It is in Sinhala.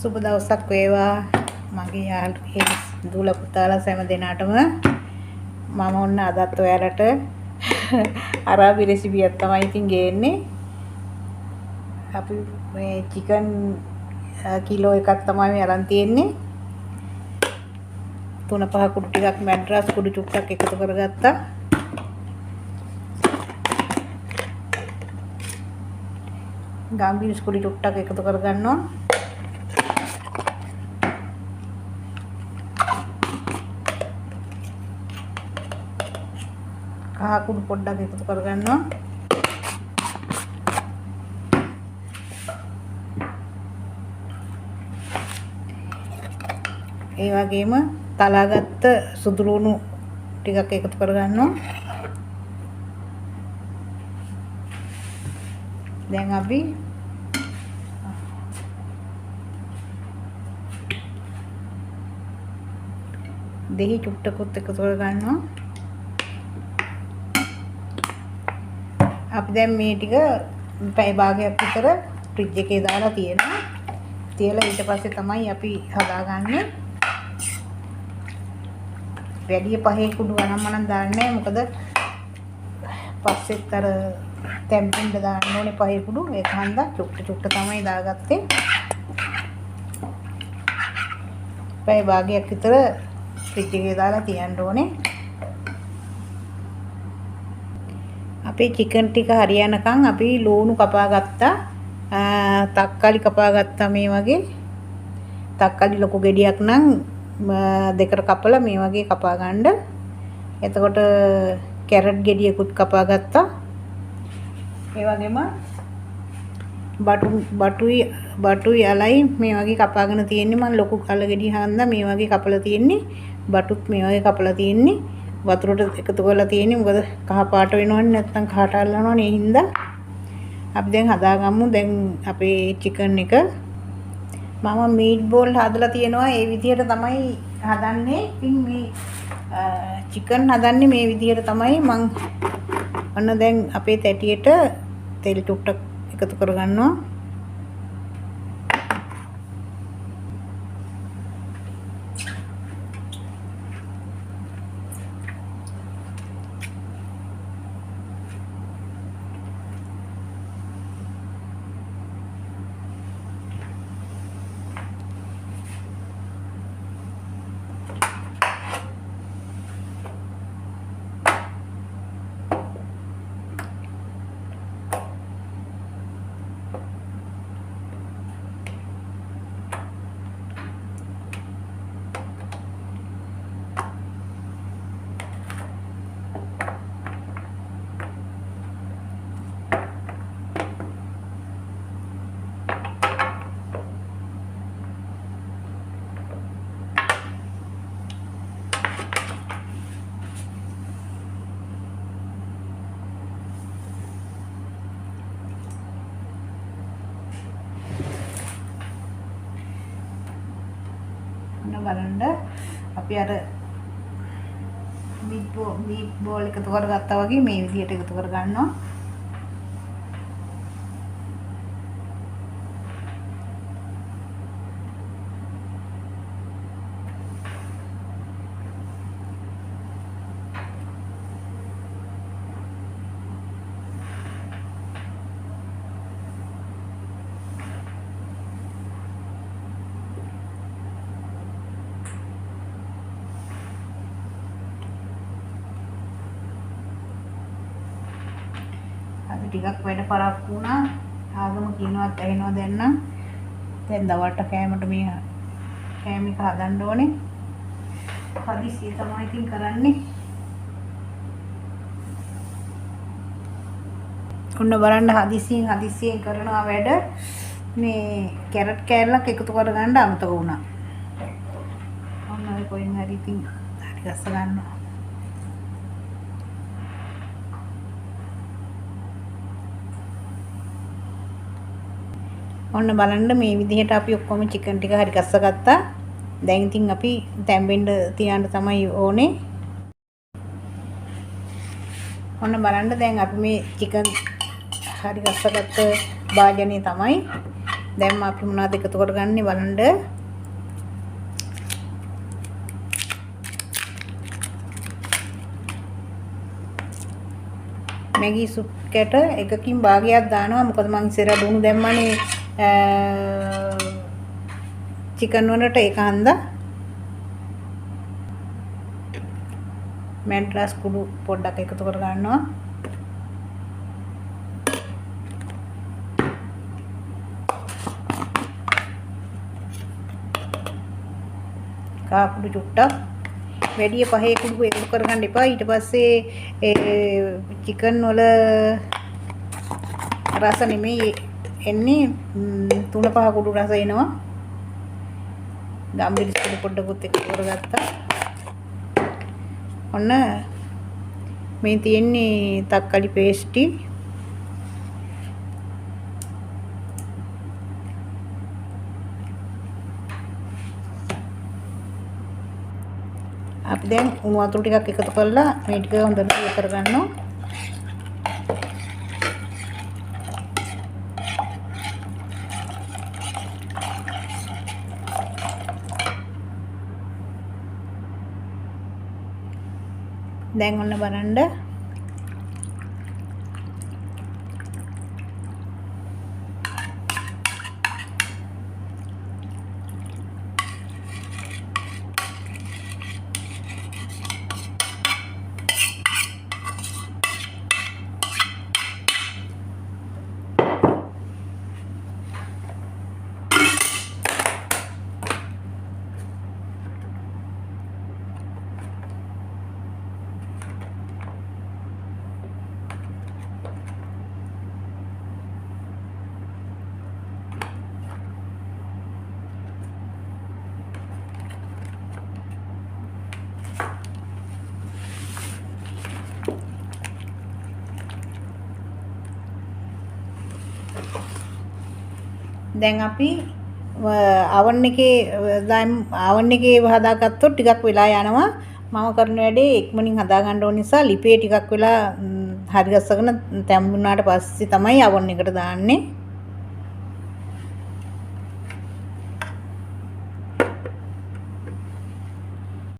සුබ දවසක් වේවා මගේ යාළුවෝ දුල පුතාලා සෑම දිනාටම මම ඔන්න අදත් ඔයාලට අරාබි රෙසිපියක් තමයි ඉතින් ගේන්නේ. අපි මේ චිකන් කිලෝ එකක් තමයි මේ අරන් තියෙන්නේ. 3-5 කුඩු ටිකක් මැඩ්‍රස් කුඩු චුට්ටක් එකතු කරගත්තා. ගාම්බිස් කුඩු චුට්ටක් එකතු කරගන්නවා. කහ කුඩු පොඩ්ඩක් එකතු කරගන්නවා. ඒ වගේම තලාගත්ත සුදු ලුණු ටිකක් එකතු කරගන්නවා. දැන් අපි දෙහි චුට්ටකුත් එකතු කරගන්නවා. අපි දැන් මේ ටික පැය භාගයක් විතර ෆ්‍රිජ් එකේ දාලා තියෙනවා. තියලා ඊට පස්සේ තමයි අපි හදාගන්නේ. වැඩි පහේ කුඩු ගණන් දාන්නේ නැහැ. මොකද පස්සෙත් අර තැම්පෙන්න දාන්න ඕනේ පහේ කුඩු. ඒක හන්දා චුට්ට තමයි දාගත්තේ. පැය භාගයක් විතර ෆ්‍රිජ් එකේ දාලා තියන්න ඕනේ. අපේ චිකන් ටික හරියනකම් අපි ලුණු කපා ගත්තා. තක්කාලි කපා ගත්තා මේ වගේ. තක්කාලි ලොකු ගෙඩියක් නම් දෙකට කපලා මේ වගේ කපා ගන්න. එතකොට කැරට් ගෙඩියකුත් කපා ගත්තා. ඒ වගේම බටුයි අලයි මේ වගේ කපාගෙන තියෙන්නේ. මම ලොකු කල ගෙඩිය හන්දා මේ වගේ කපලා තියෙන්නේ. බටුත් මේ වගේ කපලා තියෙන්නේ. වතුරට එකතු කරලා තියෙන්නේ. මොකද කහ පාට වෙනවනේ නැත්නම් කහට අල්ලනවනේ. ඒ හින්දා අපි දැන් හදාගමු. දැන් අපේ චිකන් එක මම මීට් බෝල් හදලා තියෙනවා. ඒ විදිහට තමයි හදන්නේ. ඉතින් මේ චිකන් හදන්නේ මේ විදිහට තමයි. මම ඔන්න දැන් අපේ තැටියට තෙල් ටුක්ටක් එකතු කරගන්නවා. බලන්න අපි අර මීට් බෝල් එකතු කරගත්තා වගේ මේ විදිහට එකතු කරගන්නවා. ටිකක් වැඩ පරක්කු වුණා. ආගම කියනවත් ඇහෙනව දැන් නම්. දැන් දවල්ට කෑමට මේ කෑම එක හදන්න ඕනේ. හදිසිය තමයි ඉතින් කරන්නේ. ඔන්න බලන්න හදිසියෙන් කරනවා වැඩ. මේ කැරට් කෑල්ලක් එකතු කරගන්න අමතක වුණා. ඔන්න ඔය කොහෙන් හරි ඉතින් හරි ගස්ස ගන්නවා. ඔන්න බලන්න මේ විදිහට අපි ඔක්කොම චිකන් ටික හරි ගස්සගත්තා. දැන් ඉතින් අපි තැම්බෙන්න තියන්න තමයි ඕනේ. ඔන්න බලන්න දැන් අපි මේ චිකන් හරි ගස්සගත්ත භාජනය තමයි. දැන් අපි මොනවද එකතු කරගන්නේ බලන්න. මැගි සුප් කැට එකකින් භාගයක් දානවා. මොකද මං ඉස්සර ලුණු දැම්මනේ චිකන් වලට ඒක හන්දා. මැන්ට්‍රස් කුඩු පොඩ්ඩක් එකතු කර ගන්නවා. කාකුඩු චුට්ටක් වැඩි පහේ කුඩු එකතු කරගන්න එපා. ඊට පස්සේ ඒ චිකන් වල රස නෙමෙයි එන්නේ 3-5 කුඩු රස එනවා. ගම්බිරිස් කුඩු පොඩ්ඩකුත් එකතු කරගත්තා. ඔන්න මේ තියෙන්නේ තක්කාලි පේස්ටි. අපි දැන් උණු වතුර ටිකක් එකතු කරලා මේ ටික හොඳට ඉය කරගන්නවා. දැන් ඔන්න බලන්න දැන් අපි oven එකේ හදාගත්තොත් ටිකක් වෙලා යනවා. මම කරන වැඩේ ඉක්මනින් හදා ගන්න ඕන නිසා ලිපේ ටිකක් වෙලා හරි ගස්සගෙන තැම්බුනාට පස්සේ තමයි oven එකට දාන්නේ.